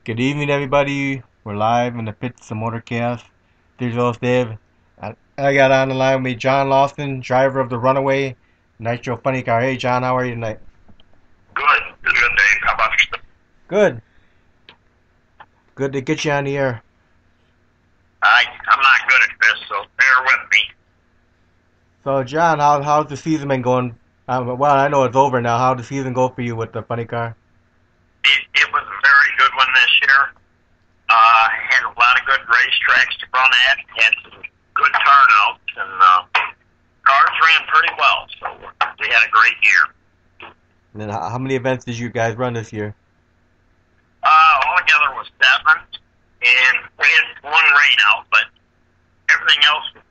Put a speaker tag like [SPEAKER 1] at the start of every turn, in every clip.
[SPEAKER 1] Good evening, everybody. We're live in the pits of Motorcast. Digital Dave. I got on the line with me, John Lawson, driver of the Runaway Nitro Funny Car. Hey, John, how are you tonight?
[SPEAKER 2] Good. Good, Dave. How about yourself?
[SPEAKER 1] Good. Good to get you on the air.
[SPEAKER 2] I'm not good at this, so bear with me.
[SPEAKER 1] So, John, how's the season been going? Well, I know it's over now. How'd the season go for you with the funny car?
[SPEAKER 2] It was a very good one this year. Had a lot of good racetracks to run at. Had some good turnouts, and cars ran pretty well. So we had a great year.
[SPEAKER 1] And then how many events did you guys run this year?
[SPEAKER 2] Altogether was 7, and we had one rain out, but everything else was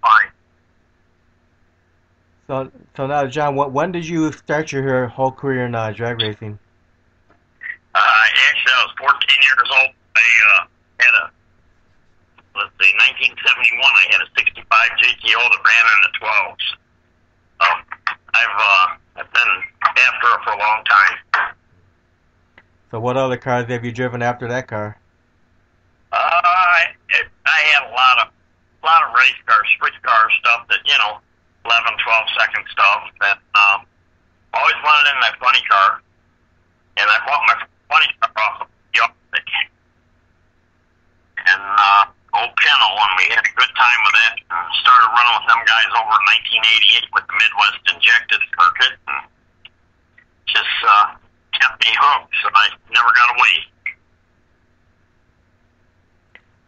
[SPEAKER 2] fine.
[SPEAKER 1] So now, John, when did you start your whole career in drag racing?
[SPEAKER 2] Actually, I was 14 years old. I had a, 1971, I had a 65 GTO that ran in the 12s. I've been after it for a long time.
[SPEAKER 1] So what other cars have you driven after that car?
[SPEAKER 2] I had a lot of race cars, sprint car stuff that, 11, 12-second stuff. That always wanted in my funny car, and I bought my funny car off of the Optic. And old Kennel, and we had a good time with that. Started running with them guys over in 1988 with the Midwest Injected Circuit, and just kept me hooked, so I never got away.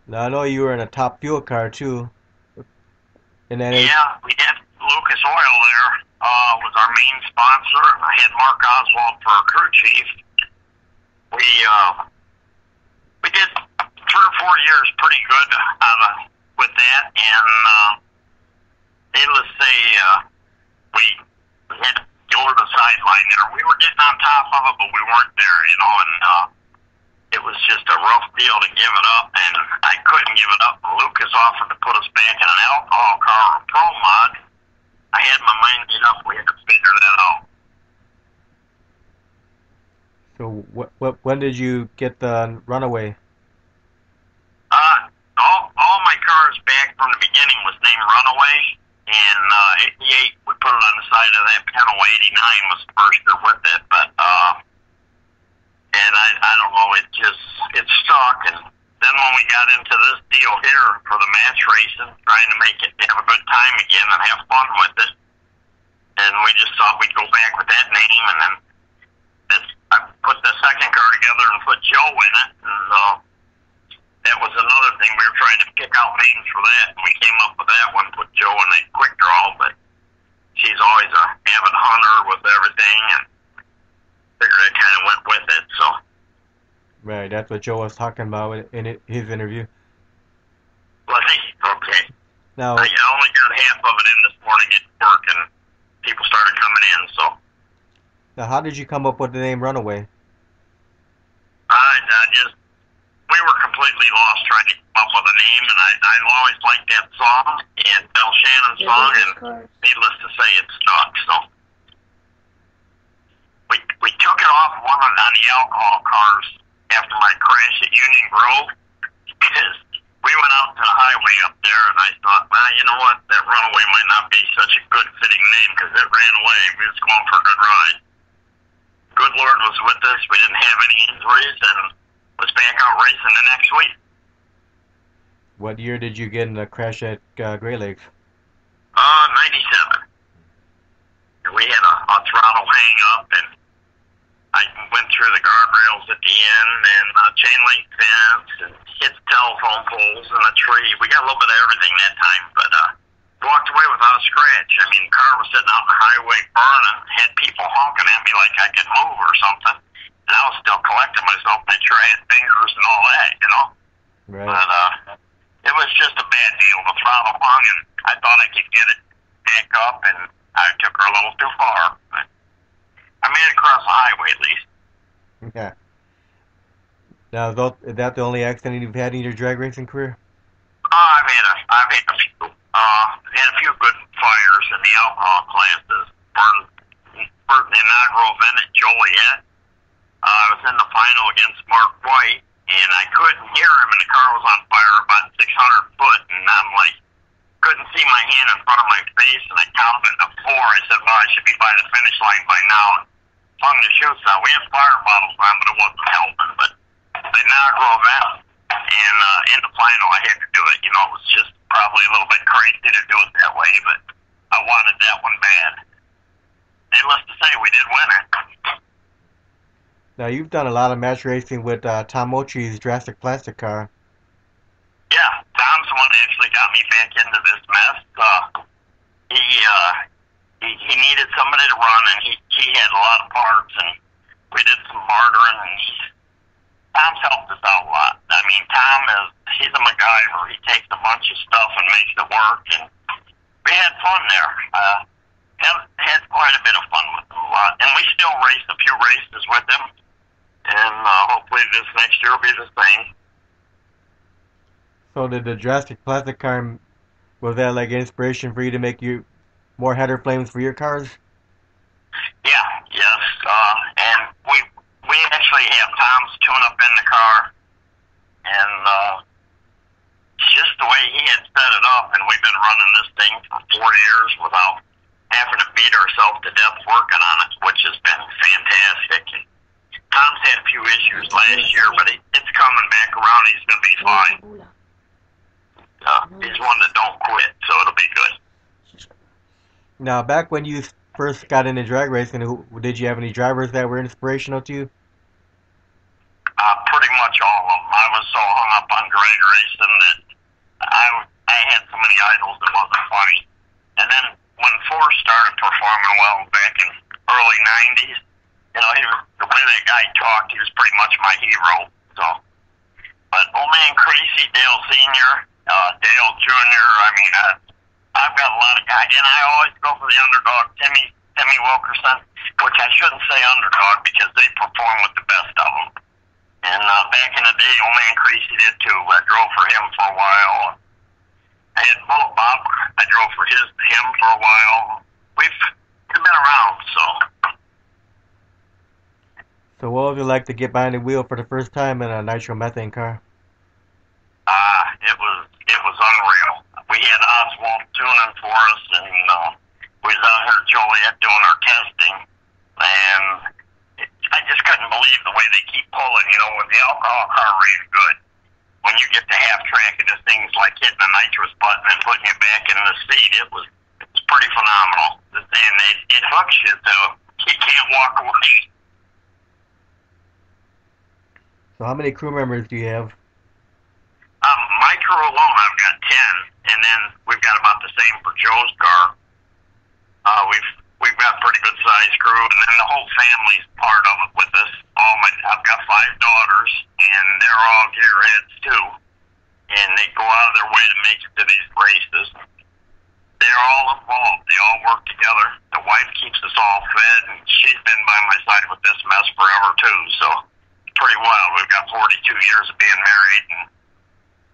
[SPEAKER 1] Now, I know you were in a Top Fuel car, too. And then
[SPEAKER 2] Yeah, we had Lucas Oil there, was our main sponsor. I had Mark Oswald for our crew chief. We did 3 or 4 years pretty good with that, and needless to say, we had to go to the sideline there. We were getting on top of it, but we weren't there, and it was just a rough deal to give it up, and I couldn't give it up. Lucas offered to put us back in an alcohol car or a pro mod. I had my mind made up. We had to figure that out.
[SPEAKER 1] So when did you get the Runaway?
[SPEAKER 2] All my cars back from the beginning was named Runaway, and 88 we put it on the side of that panel. 89 was the first year with it, but and I don't know, it stuck. And then when we got into this deal here for the match racing, trying to make it have a good time again and have fun with it, and we just thought we'd go back with that name, and then I put the second car together and put Joe in it, and that was another thing. We were trying to pick out names for that, and we came up with that one, put Joe in the quick draw, but she's always a avid hunter with everything, and figured that kind of went with it, so.
[SPEAKER 1] Right, that's what Joe was talking about in his interview.
[SPEAKER 2] Well, okay.
[SPEAKER 1] Now,
[SPEAKER 2] I only got half of it in this morning at work, and people started coming in, so.
[SPEAKER 1] Now, how did you come up with the name Runaway?
[SPEAKER 2] We were completely lost trying to come up with a name, and I always liked that song, and Bill Shannon's song, and needless to say, it stuck, so. We took it off one on the alcohol cars after my crash at Union Grove, because we went out to the highway up there, and I thought, well, you know what, that Runaway might not be such a good fitting name, because it ran away. We was going for a good ride. Good Lord was with us. We didn't have any injuries, and was back out racing the next week.
[SPEAKER 1] What year did you get in the crash at Great Lakes?
[SPEAKER 2] 97. We had a throttle hang up, and I went through the guardrails at the end, and chain link fence, and hit telephone poles and a tree. We got a little bit of everything that time, but walked away without a scratch. I mean, the car was sitting out on the highway burning, had people honking at me like I could move or something. And I was still collecting myself, make sure I had fingers and all that,
[SPEAKER 1] Right.
[SPEAKER 2] But it was just a bad deal. The throttle hung, and I thought I could get it back up, and I took her a little too far. But I made it across the highway at least.
[SPEAKER 1] Yeah. Now, is that the only accident you've had in your drag racing career?
[SPEAKER 2] I've had a few. Had a few good fires in the alcohol classes. Burned the inaugural event at Joliet. I was in the final against Mark White, and I could couldn't hear him, and the car was on fire about 600 foot, and I'm like, couldn't see my hand in front of my face, and I counted to 4. I said, well, I should be by the finish line by now. Hung the chutes out. We had fire bottles on, but it wasn't helping. But the inaugural event, and in the final, I had to do it. You know, it was just probably a little bit crazy to do it that way, but I wanted that one bad. Needless to say, we did win it.
[SPEAKER 1] Now, you've done a lot of match racing with Tom Mochi's Drastic Plastic car.
[SPEAKER 2] Yeah, Tom's the one that actually got me back into this mess. He needed somebody to run, and he had a lot of parts, and we did some bartering, and Tom's helped us out a lot. I mean, he's a MacGyver. He takes a bunch of stuff and makes it work, and we had fun there. Had quite a bit of fun with him, a lot, and we still race a few races with him, and hopefully this next year will be the same.
[SPEAKER 1] So did the Drastic Plastic car, was that like inspiration for you to make you more header flames for your cars?
[SPEAKER 2] Yeah, yes, and we actually have Tom's tune-up in the car, and just the way he had set it up, and we've been running this thing for 4 years without having to beat ourselves to death working on it, which has been fantastic. Tom's had a few issues last year, but it's coming back around. He's going to be fine. He's one that don't quit, so it'll be good.
[SPEAKER 1] Now, back when you first got into drag racing, did you have any drivers that were inspirational to you?
[SPEAKER 2] Pretty much all of them. I was so hung up on drag racing that I had so many idols that wasn't funny. And then when Forrest started performing well back in early 90s, you know, the way that guy talked, he was pretty much my hero. So, but old man Creasy, Dale Sr., Dale Jr., I mean, I've got a lot of guys, and I always go for the underdog, Timmy Wilkerson, which I shouldn't say underdog because they perform with the best of them. And back in the day, old man Creasy did too. I drove for him for a while. I had Bullet Bob. I drove for him for a while. We've been around, so.
[SPEAKER 1] So what was it like to get behind the wheel for the first time in a nitromethane car?
[SPEAKER 2] It was unreal. We had Oswald tuning for us, and we was out here at Joliet doing our testing, and I just couldn't believe the way they keep pulling. You know, when the alcohol car race good, when you get to half track and this thing's like hitting a nitrous button and putting you back in the seat, it's pretty phenomenal. And it hooks you so you can't walk away.
[SPEAKER 1] So how many crew members do you have?
[SPEAKER 2] My crew alone, I've got 10, and then we've got about the same for Joe's car. We've got pretty good sized crew, and then the whole family's part of it with us. I've got 5 daughters, and they're all gearheads too, and they go out of their way to make it to these races. They're all involved. They all work together. The wife keeps us all fed, and she's been by my side with this mess forever too. So it's pretty wild. We've got 42 years of being married, and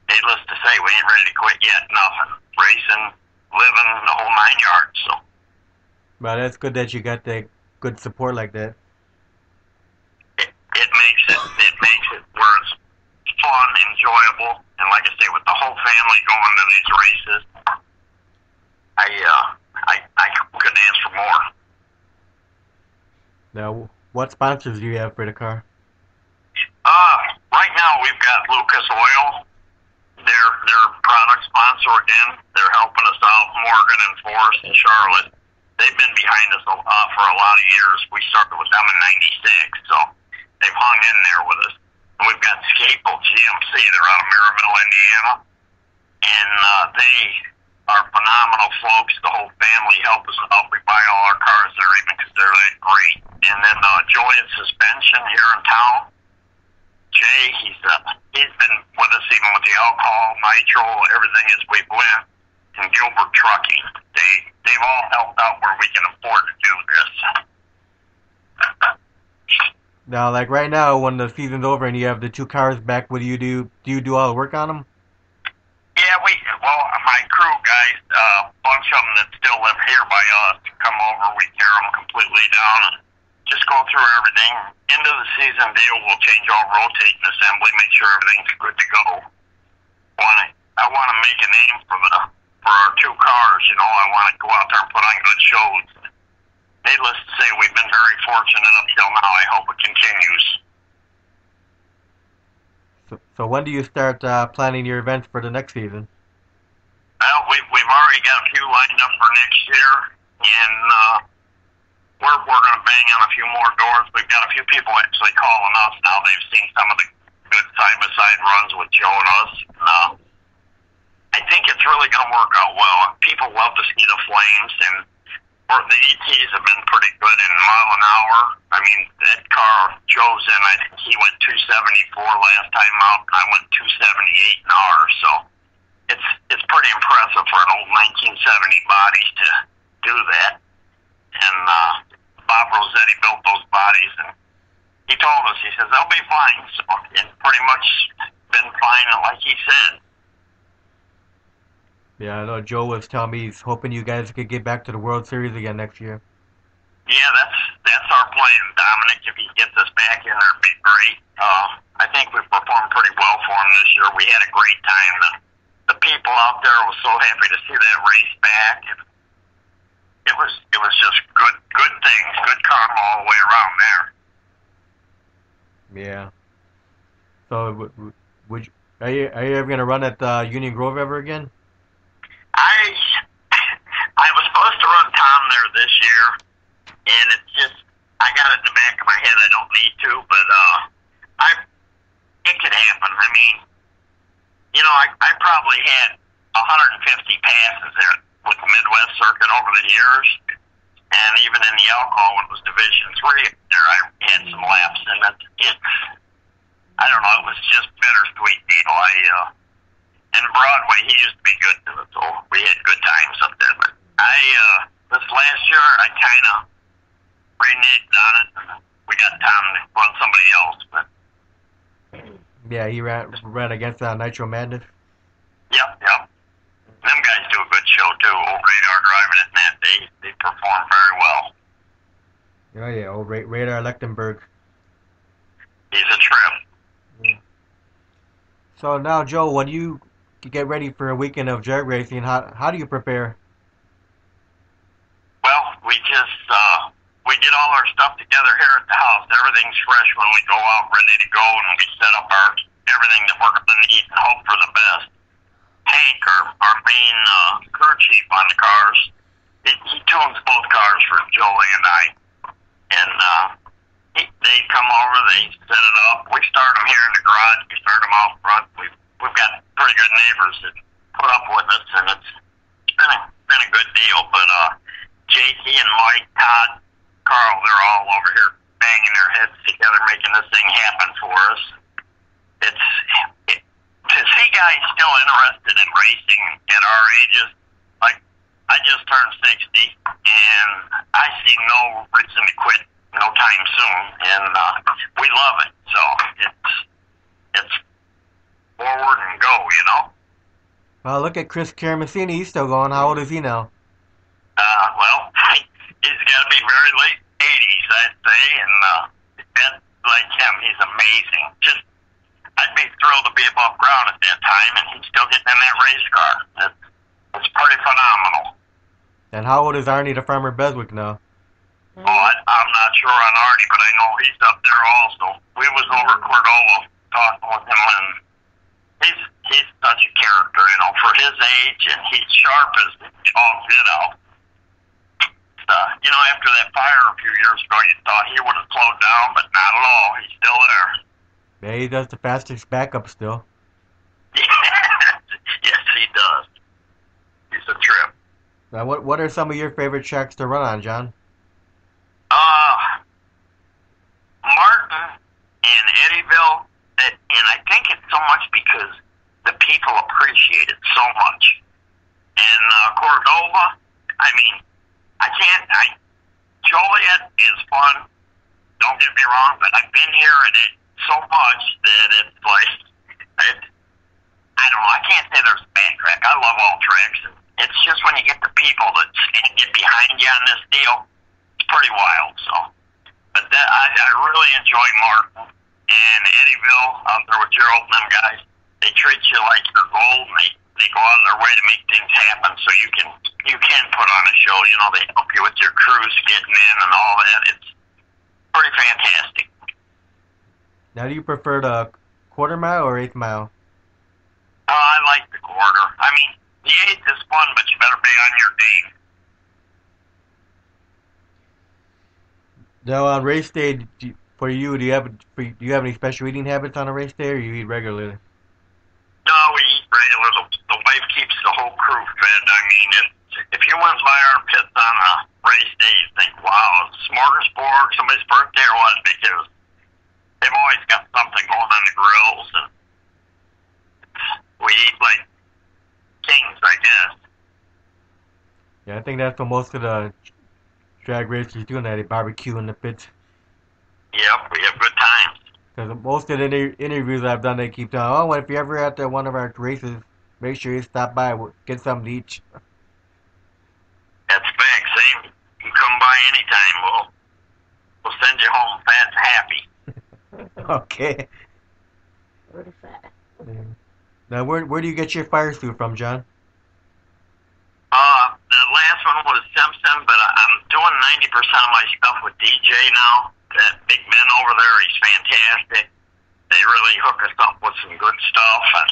[SPEAKER 2] needless to say, we ain't ready to quit yet. Nothing. Racing, living, the whole 9 yards. So.
[SPEAKER 1] Well, that's good that you got that good support like that.
[SPEAKER 2] It makes it where it's fun, enjoyable, and like I say, with the whole family going to these races, I couldn't ask for more.
[SPEAKER 1] Now, what sponsors do you have for the car?
[SPEAKER 2] Right now we've got Lucas Oil. They're product sponsor again. They're helping us out. Morgan and Forrest and Charlotte. They've been behind us for a lot of years. We started with them in '96, so they've hung in there with us. And we've got Scapel GMC. They're out of Maryville, Indiana, and they are phenomenal folks. The whole family help us out. We buy all our cars there, even because they're that great. And then Julian Suspension here in town. Jay, he's been with us even with the alcohol, nitro, everything as we went. And Gilbert Trucking, they've all helped out where we can afford to do this.
[SPEAKER 1] Now, like right now, when the season's over and you have the 2 cars back, what do you do? Do you do all the work on them?
[SPEAKER 2] Yeah, my crew guys, a bunch of them that still live here by us, come over. We tear them completely down and just go through everything. End of the season deal, we'll change all rotating assembly, make sure everything's good to go. I want to make a name for our two cars. You know, I want to go out there and put on good shows. Needless to say, we've been very fortunate up till now. I hope it continues.
[SPEAKER 1] So when do you start planning your events for the next season?
[SPEAKER 2] Well, we've already got a few lined up for next year, and we're going to bang on a few more doors. We've got a few people actually calling us now. They've seen some of the good side-by-side runs with Joe and us. I think it's really going to work out well. People love to see the flames, and the ETs have been pretty good in mile an hour. I mean, that car Joe's in, I think he went 274 last time out, and I went 278 an hour. So it's pretty impressive for an old 1970 body to do that. And Bob Rossetti built those bodies, and he told us, he says, they'll be fine. So it's pretty much been fine, like he said.
[SPEAKER 1] Yeah, I know Joe was telling me he's hoping you guys could get back to the World Series again next year.
[SPEAKER 2] Yeah, that's our plan, Dominic. If he gets us back in there, it'd be great. I think we performed pretty well for him this year. We had a great time. The people out there were so happy to see that race back. It was just good things, good karma all the way around there.
[SPEAKER 1] Yeah. So are you ever gonna run at Union Grove ever again?
[SPEAKER 2] I was supposed to run Tom there this year, and it's just I got it in the back of my head. I don't need to, but it could happen. I mean, you know, I probably had 150 passes there with the Midwest Circuit over the years, and even in the alcohol when it was Division III there, I had some laps, and I don't know, it was just bittersweet deal. In Broadway, he used to be good to us, so we had good times up there. But this last year, I kind of reneged on it. We got Tom to run somebody else, but
[SPEAKER 1] yeah, he ran against Nitro Madness.
[SPEAKER 2] Yep. Them guys do a good show too. Old Radar driving it, and they perform very well.
[SPEAKER 1] Oh yeah, old Radar Lechtenberg.
[SPEAKER 2] He's a trip.
[SPEAKER 1] Yeah. So now, Joe, when you get ready for a weekend of drag racing, how do you prepare?
[SPEAKER 2] Well, we get all our stuff together here at the house. Everything's fresh when we go out, ready to go, and we set up everything that we're going to need and hope for the best. Hank, our main crew chief on the cars, he tunes both cars for Jolie and I, and they come over, they set it up. We start them here in the garage. We start them out front. We've got pretty good neighbors that put up with us, and it's been a good deal. But JT and Mike, Todd, Carl, they're all over here banging their heads together, making this thing happen for us. To see guys still interested in racing at our ages, like I just turned 60, and I see no reason to quit no time soon, and we love it. So it's forward and go, you know.
[SPEAKER 1] Well, look at Chris Caramasini. He's still going. How old is he now?
[SPEAKER 2] Well, he's got to be very late 80s, I'd say, and like him, he's amazing. Just I'd be thrilled to be above ground at that time, and he's still getting in that race car. It's pretty phenomenal.
[SPEAKER 1] And how old is Arnie the Farmer Beswick now?
[SPEAKER 2] Oh, I'm not sure on Arnie, but I know he's up there also. We was over Cordova talking with him, and he's such a character, you know, for his age, and he's sharp as all get out. You know, after that fire a few years ago, you thought he would have slowed down, but not at all. He's still there.
[SPEAKER 1] Yeah, he does the fastest backup still.
[SPEAKER 2] Yes, he does. He's a trip.
[SPEAKER 1] Now, what are some of your favorite tracks to run on, John?
[SPEAKER 2] Martin and Eddyville, and I think it's so much because the people appreciate it so much. And Cordova, I mean, Joliet is fun, don't get me wrong, but I've been here and it so much that it's like, I don't know, I can't say there's a bad track. I love all tracks. It's just when you get the people that get behind you on this deal, it's pretty wild. So But I really enjoy Martin and Eddyville out there with Gerald and them guys. They treat you like you're gold, and they go out of their way to make things happen so you can put on a show. You know, they help you with your crews getting in and all that. It's pretty fantastic.
[SPEAKER 1] Now, do you prefer the quarter mile or eighth mile?
[SPEAKER 2] I like the quarter. I mean, the eighth is fun, but you better be on your game.
[SPEAKER 1] Now, on race day, for you, do you have any special eating habits on a race day, or you eat regularly?
[SPEAKER 2] No, we eat regular. The wife keeps the whole crew fed. I mean, if you went by our pits on a race day, you think, wow, smorgasbord, somebody's birthday or what, because they've always got something going on the grills, and we eat like kings, I guess.
[SPEAKER 1] Yeah, I think that's what most of the drag racers do, they barbecue in the pits.
[SPEAKER 2] Yep, we have good times.
[SPEAKER 1] Because most of the interviews I've done, they keep telling, oh, well, if you're ever at one of our races, make sure you stop by, get something to eat.
[SPEAKER 2] That's back. Same. You can come by anytime. We'll send you home fat and happy.
[SPEAKER 1] Okay.
[SPEAKER 3] What is that?
[SPEAKER 1] Yeah. Now, where do you get your fire suit from, John?
[SPEAKER 2] The last one was Simpson, but I'm doing 90% of my stuff with DJ now. That big man over there, he's fantastic. They really hook us up with some good stuff, and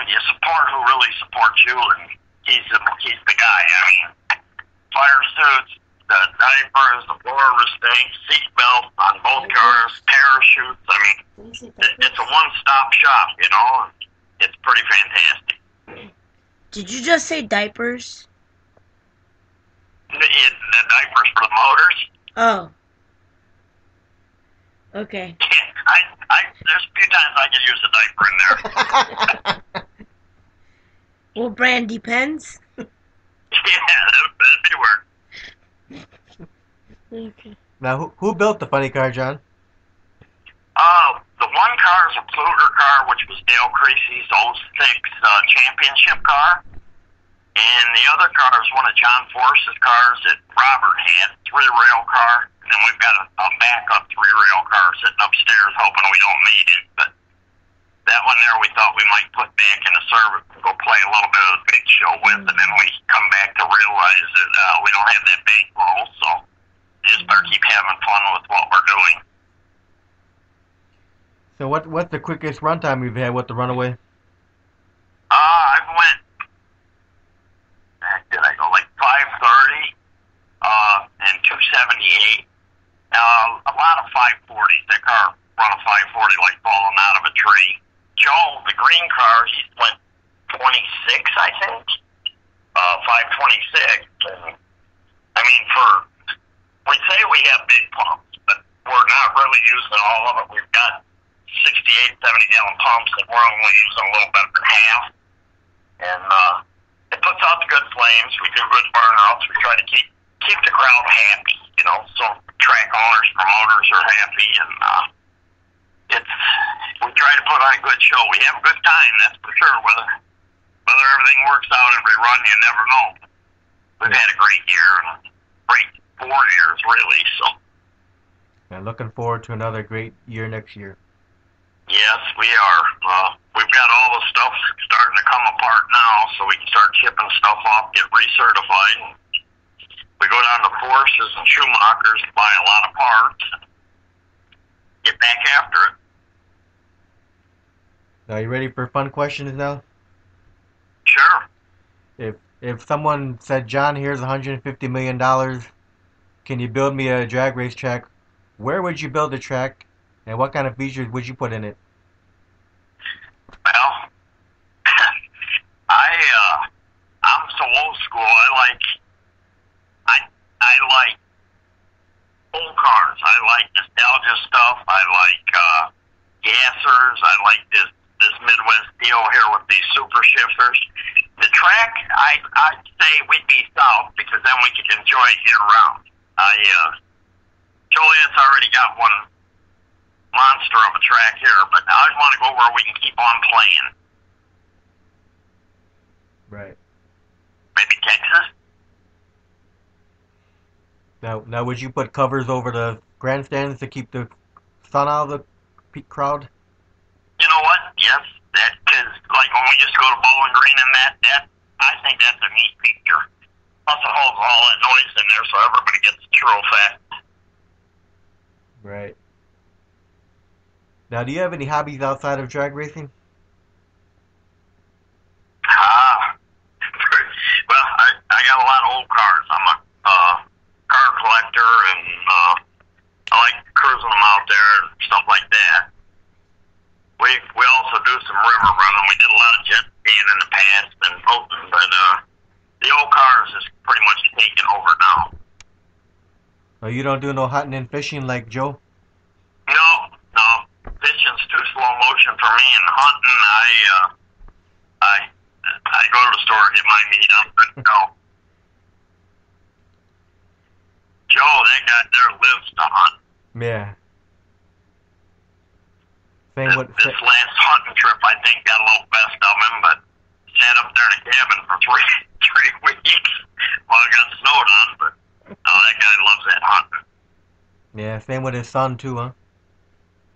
[SPEAKER 2] you support who really supports you, and he's the guy. I mean, fire suits, the diapers, the floor restraints, seat belts on both cars, parachutes. I mean, it's a one-stop shop. It's pretty fantastic.
[SPEAKER 3] Did you just say diapers?
[SPEAKER 2] The diapers for the motors.
[SPEAKER 3] Oh. Okay.
[SPEAKER 2] There's a few times I could use a diaper in there.
[SPEAKER 3] What brand depends?
[SPEAKER 2] Yeah, that'd be weird.
[SPEAKER 3] Okay.
[SPEAKER 1] Now, who built the funny car, John?
[SPEAKER 2] The one car is a Pfluger car, which was Dale Creasy's 06 championship car. And the other car is one of John Force's cars that Robert had, three-rail car. And then we've got a backup three-rail car sitting upstairs hoping we don't need it. But that one there we thought we might put back in the service and go play a little bit of the big show with. And then we come back to realize that we don't have that bankroll. So we just better keep having fun with what we're doing.
[SPEAKER 1] So what's the quickest run time you've had with the Runaway?
[SPEAKER 2] I went, did I go like 5:30 and 2:78. A lot of 5:40s. That car run a 5:40 like falling out of a tree. Joe, the green car, he went 26, I think. 5:26. And, I mean, we say we have big pumps, but we're not really using all of it. We've got 68, 70-gallon pumps, and we're only using a little better than half. And it puts out the good flames. We do good burnouts. We try to keep the crowd happy, so track owners, promoters are happy, and we try to put on a good show. We have a good time, that's for sure. Whether everything works out every run, you never know. We've had a great year, and a great 4 years, really, so.
[SPEAKER 1] And looking forward to another great year next year.
[SPEAKER 2] Yes, we are. We've got all the stuff starting to come apart now, so we can start shipping stuff off, get recertified. And we go down to Forces and Schumacher's to buy a lot of parts, and get back after it.
[SPEAKER 1] Now, you ready for fun questions now?
[SPEAKER 2] Sure.
[SPEAKER 1] If someone said, John, here's $150 million, can you build me a drag race track? Where would you build the track, and what kind of features would you put in it?
[SPEAKER 2] Well, I'm so old school. I like old cars. I like nostalgia stuff. I like gassers. I like this Midwest deal here with these super shifters. The track, I'd say we'd be south because then we could enjoy it year round. Joliet's already got one monster of a track here, but I'd want to go where we can keep on playing.
[SPEAKER 1] Right.
[SPEAKER 2] Maybe Texas?
[SPEAKER 1] Now, would you put covers over the grandstands to keep the sun out of the crowd?
[SPEAKER 2] You know what? Yes, that because like when we used to go to Bowling Green and that I think that's a neat feature. Plus it holds all that noise in there so everybody gets the true effect.
[SPEAKER 1] Right. Now, do you have any hobbies outside of drag racing?
[SPEAKER 2] Ah, well, I got a lot of old cars. I'm a car collector, and I like cruising them out there and stuff like that. We also do some river running. We did a lot of jet skiing in the past and boating, but the old cars is pretty much taking over now.
[SPEAKER 1] Oh, you don't do no hunting and fishing like Joe?
[SPEAKER 2] No, no, fishing's too slow motion for me, and hunting, I go to the store and get my meat. I'm good to go. Joe, that guy there lives to hunt.
[SPEAKER 1] Yeah.
[SPEAKER 2] This last hunting trip, I think, got a little best of him, but sat up there in a cabin for three weeks while it got snowed on. But that guy loves that hunting.
[SPEAKER 1] Yeah, same with his son too, huh?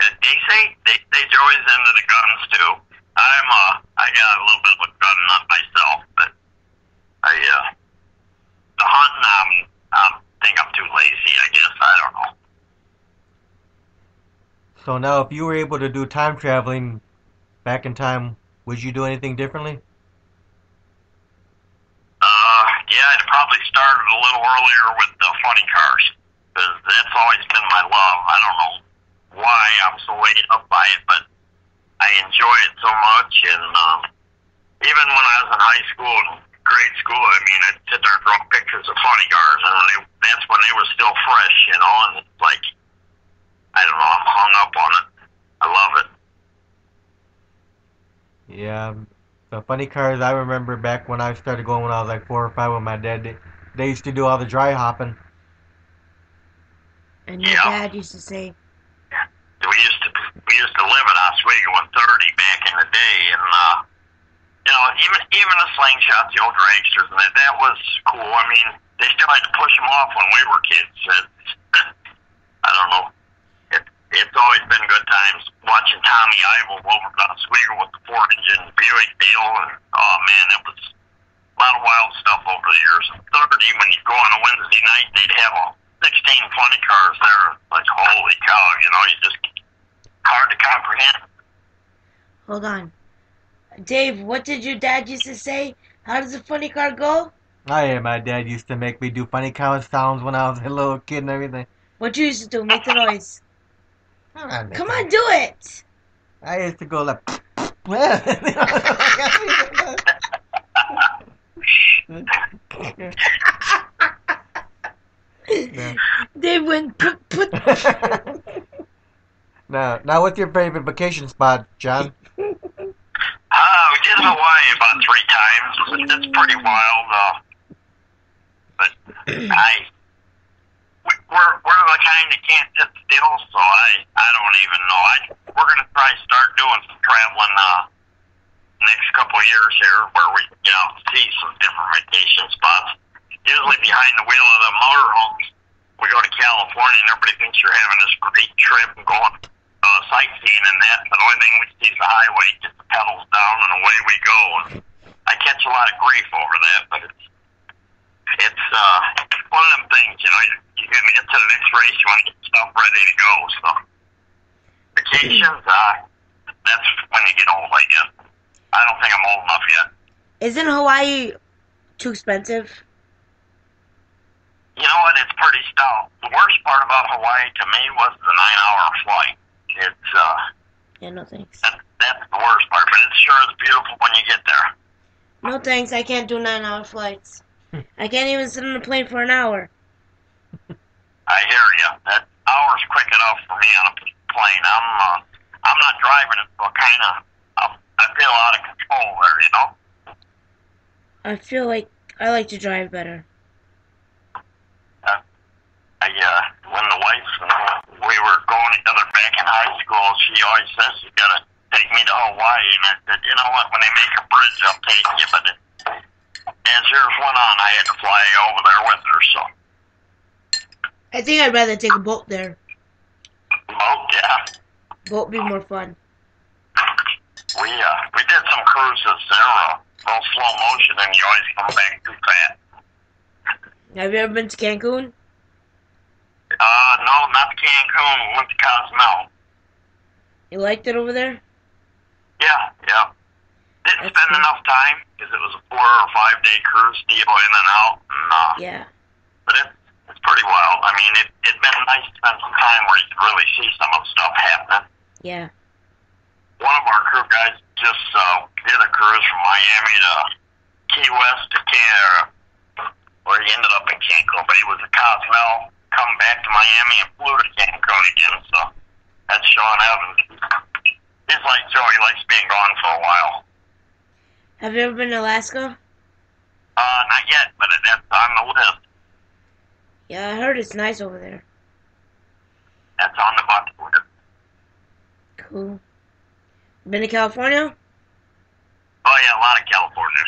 [SPEAKER 2] They Joey's into the guns too. I got a little bit of a gun nut myself, but the hunting, I think I'm too lazy. I guess I don't know.
[SPEAKER 1] So now, if you were able to do time traveling back in time, would you do anything differently?
[SPEAKER 2] Yeah, I'd probably started a little earlier with the funny cars, because that's always been my love. I don't know why I'm so ate up by it, but I enjoy it so much. And even when I was in high school and grade school, I mean, I'd sit there and draw pictures of funny cars, and that's when they were still fresh, you know, and it's like, I don't know, I'm hung up on it. I love it.
[SPEAKER 1] Yeah, the funny cars, I remember back when I started going when I was like 4 or 5 with my dad, they used to do all the dry hopping.
[SPEAKER 3] And your dad used to say,
[SPEAKER 2] we used to live at Oswego and 30 back in the day, and you know, even the slingshots, the old dragsters, and that was cool. I mean, they still had to push them off when we were kids. I don't know. It's always been good times watching Tommy Ivel over at Oswego with the 4-engine Buick deal, and oh man, that was a lot of wild stuff over the years. And 30, when you go on a Wednesday night, they'd have 16 funny cars there. Like, holy cow, you know, you just hard to comprehend.
[SPEAKER 3] hold on. Dave, what did your dad used to say? How does a funny car go?
[SPEAKER 1] Oh yeah, my dad used to make me do funny car sounds when I was a little kid and everything.
[SPEAKER 3] What you used to do? Make the noise.
[SPEAKER 1] Come
[SPEAKER 3] Come on, do it!
[SPEAKER 1] I used to go like...
[SPEAKER 3] Dave went put.
[SPEAKER 1] Now, what's your favorite vacation spot, John?
[SPEAKER 2] We did Hawaii about 3 times. It's pretty wild, but we're the kind that can't sit still, so I don't even know. We're gonna try to start doing some traveling next couple of years here, where we see some different vacation spots. Usually behind the wheel of the motorhomes, we go to California, and everybody thinks you're having this great trip and going sightseeing and that. But the only thing we see is the highway, get the pedals down, and away we go. And I catch a lot of grief over that, but it's one of them things, you know. You're gonna get to the next race, you want to get stuff ready to go. So vacations, that's when you get old, I guess. I don't think I'm old enough yet.
[SPEAKER 3] Isn't Hawaii too expensive?
[SPEAKER 2] You know what? It's pretty stout. The worst part about Hawaii to me was the 9-hour flight. It's
[SPEAKER 3] Yeah, no thanks.
[SPEAKER 2] that's the worst part, but it sure is beautiful when you get there.
[SPEAKER 3] No thanks, I can't do 9-hour flights. I can't even sit on a plane for an hour.
[SPEAKER 2] I hear you. That hour's quick enough for me on a plane. I'm not driving it, so I feel out of control there, you know.
[SPEAKER 3] I feel like I like to drive better.
[SPEAKER 2] When the wife and we were going together back in high school, she always says, you gotta take me to Hawaii. And I said, you know what, when they make a bridge, I'll take you. But as years went on, I had to fly over there with her. So
[SPEAKER 3] I think I'd rather take a boat there.
[SPEAKER 2] Oh, yeah.
[SPEAKER 3] Boat be more fun.
[SPEAKER 2] We did some cruises there, real slow motion, and you always come back too fast.
[SPEAKER 3] Have you ever been to Cancun?
[SPEAKER 2] No, not Cancun. We went to Cozumel.
[SPEAKER 3] You liked it over there?
[SPEAKER 2] Yeah, yeah. Didn't
[SPEAKER 3] That's
[SPEAKER 2] spend
[SPEAKER 3] cool.
[SPEAKER 2] enough time because it was a 4 or 5 day cruise deal in and out. And,
[SPEAKER 3] Yeah.
[SPEAKER 2] but it's pretty wild. I mean, it'd been nice to spend some time where you could really see some of the stuff happening.
[SPEAKER 3] Yeah.
[SPEAKER 2] One of our crew guys just did a cruise from Miami to Key West to Canada, where he ended up in Cancun. But he was at Cozumel, come back to Miami, and flew to Cancun again. So that's Sean Evans. He's like Joe. He likes being gone for a while.
[SPEAKER 3] Have you ever been to Alaska?
[SPEAKER 2] Not yet, but that's on the list.
[SPEAKER 3] Yeah, I heard it's nice over there.
[SPEAKER 2] That's on the bucket list.
[SPEAKER 3] Cool. Been to California?
[SPEAKER 2] Oh yeah, a lot of California.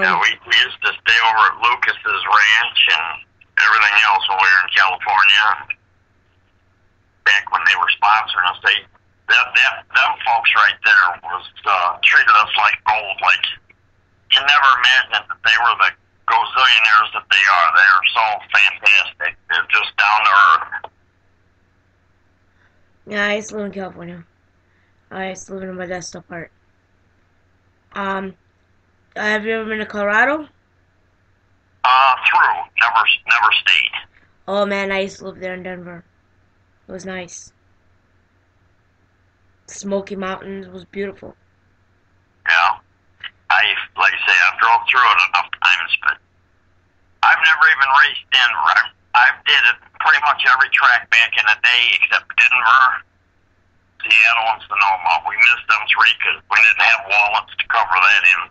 [SPEAKER 2] Yeah, we used to stay over at Lucas's ranch and everything else when we were in California. Back when they were sponsoring us, them folks right there was treated us like gold. Like you never imagined that they were the gazillionaires that they are. They are so fantastic. They're just down to earth.
[SPEAKER 3] Yeah, I used to live in California. I used to live in Modesto part. Have you ever been to Colorado?
[SPEAKER 2] Never stayed.
[SPEAKER 3] Oh man, I used to live there in Denver. It was nice. Smoky Mountains was beautiful.
[SPEAKER 2] Yeah. Like I say, I've drove through it enough times, but I've never even raced Denver. I did it pretty much every track back in the day except Denver, Seattle, and Sonoma. We missed them 3 because we didn't have wallets to cover that end.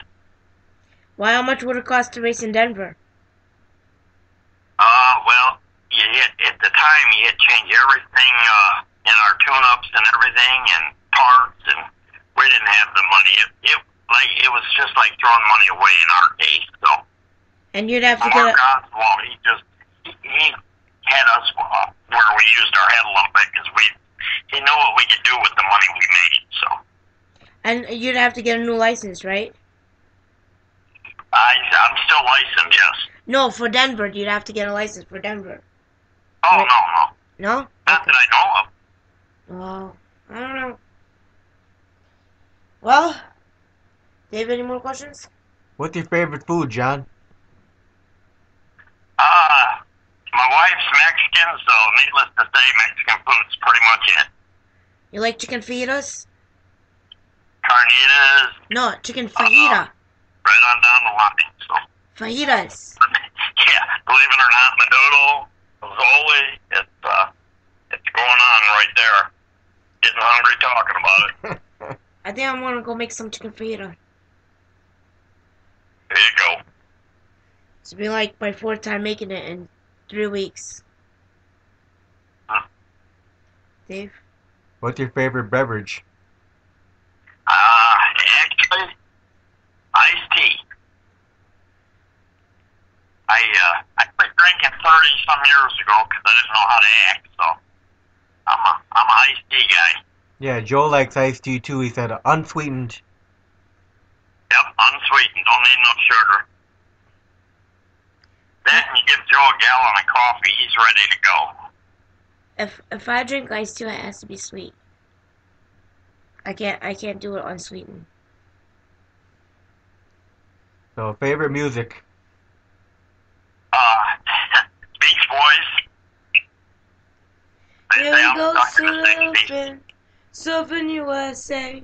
[SPEAKER 3] Why? How much would it cost to race in Denver?
[SPEAKER 2] Well, at the time you had to change everything in our tune-ups and everything and parts, and we didn't have the money. It was just like throwing money away in our case. So,
[SPEAKER 3] And you'd have to
[SPEAKER 2] Mark
[SPEAKER 3] get a...
[SPEAKER 2] Oswald, he had us where we used our head a little bit because he knew what we could do with the money we made. So,
[SPEAKER 3] And you'd have to get a new license, right?
[SPEAKER 2] I'm still licensed, yes.
[SPEAKER 3] No, for Denver, you'd have to get a license for Denver.
[SPEAKER 2] Oh,
[SPEAKER 3] Right.
[SPEAKER 2] no.
[SPEAKER 3] No?
[SPEAKER 2] Not that I know of.
[SPEAKER 3] Well, I don't know. Well, Dave, any more questions?
[SPEAKER 1] What's your favorite food, John?
[SPEAKER 2] My wife's Mexican, so needless to say, Mexican food's pretty much it.
[SPEAKER 3] You like chicken fajitas?
[SPEAKER 2] Carnitas,
[SPEAKER 3] No, chicken fajita.
[SPEAKER 2] right on down the line. So,
[SPEAKER 3] Fajitas.
[SPEAKER 2] yeah, believe it or not, menudo, pozole, it's going on right there. Getting hungry talking about it.
[SPEAKER 3] I think I'm gonna go make some chicken fajita.
[SPEAKER 2] There you go.
[SPEAKER 3] It's been like my 4th time making it in 3 weeks. Dave?
[SPEAKER 1] What's your favorite beverage?
[SPEAKER 2] Actually, iced tea. I quit drinking 30-some years ago because I didn't know how to act, so I'm a iced tea guy.
[SPEAKER 1] Yeah, Joe likes iced tea too. He said unsweetened.
[SPEAKER 2] Yep, unsweetened, don't need no sugar. Then you give Joe a gallon of coffee, he's ready to go.
[SPEAKER 3] If I drink iced tea, it has to be sweet. I can't do it unsweetened.
[SPEAKER 1] So, favorite music?
[SPEAKER 2] Beach Boys. They
[SPEAKER 3] Here
[SPEAKER 2] say
[SPEAKER 3] we
[SPEAKER 2] I'm
[SPEAKER 3] go
[SPEAKER 2] stuck in the 60s.
[SPEAKER 3] surfing USA.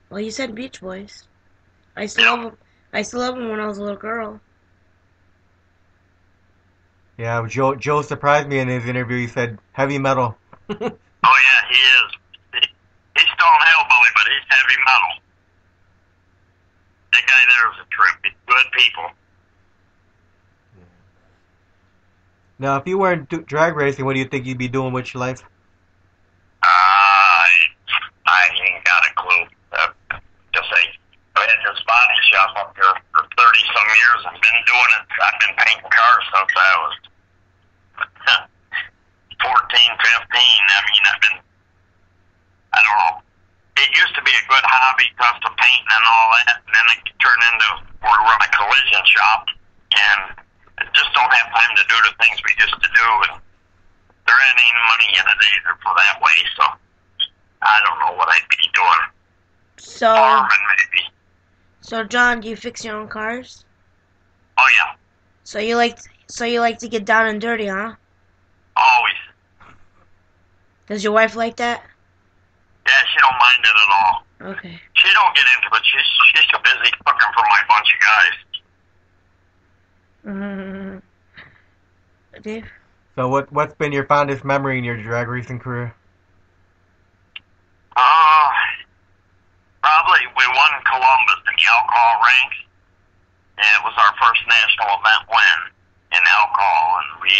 [SPEAKER 3] Well, you said Beach Boys. I used to love them. I used to love them when I was a little girl.
[SPEAKER 1] Yeah, Joe surprised me in his interview. He said heavy metal.
[SPEAKER 2] Oh yeah, he is. He's Stone Hillbilly, but he's heavy metal. That guy there is a trip. He's good people.
[SPEAKER 1] Now, if you weren't drag racing, what do you think you'd be doing with your life?
[SPEAKER 2] I ain't got a clue. Just say, I had this body shop up here for 30-some years and been doing it. I've been painting cars since I was 14, 15. I mean, I don't know. It used to be a good hobby, custom painting and all that, and then it turned into, we run a collision shop, and I just don't have time to do the things we used to do, and there ain't any money in it either for that way, so I don't know what I'd be doing.
[SPEAKER 3] So,
[SPEAKER 2] Farming, maybe.
[SPEAKER 3] so John, do you fix your own cars?
[SPEAKER 2] Oh, yeah.
[SPEAKER 3] So you like to get down and dirty, huh?
[SPEAKER 2] Always.
[SPEAKER 3] Does your wife like that?
[SPEAKER 2] Yeah, she don't mind it at all.
[SPEAKER 3] Okay.
[SPEAKER 2] She don't get into it. She's too busy cooking for my bunch of guys.
[SPEAKER 3] Dave?
[SPEAKER 1] So what's been your fondest memory in your drag racing career?
[SPEAKER 2] Probably we won Columbus in the alcohol ranks. And it was our first national event win in alcohol, and we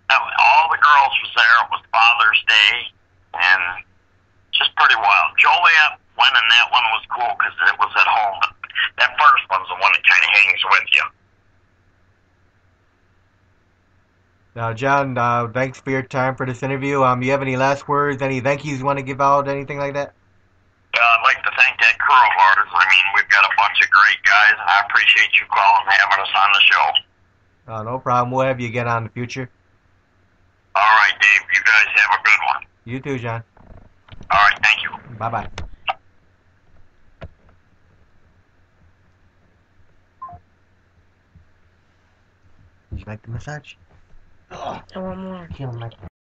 [SPEAKER 2] all the girls was there. It was Father's Day, and just pretty wild. Joliet winning that one was cool because it was at home, but that first one's the one that kind of hangs with you.
[SPEAKER 1] Now, John, thanks for your time for this interview. You have any last words, any thank yous you want to give out, anything like that?
[SPEAKER 2] I'd like to thank that crew of ours. I mean, we've got a bunch of great guys, and I appreciate you calling and having us on the show.
[SPEAKER 1] No problem. We'll have you again on in the future.
[SPEAKER 2] All right, Dave. You guys have a good one.
[SPEAKER 1] You too, John.
[SPEAKER 2] All right, thank you.
[SPEAKER 1] Bye-bye. Did you like the massage?
[SPEAKER 3] I want more.
[SPEAKER 1] You don't like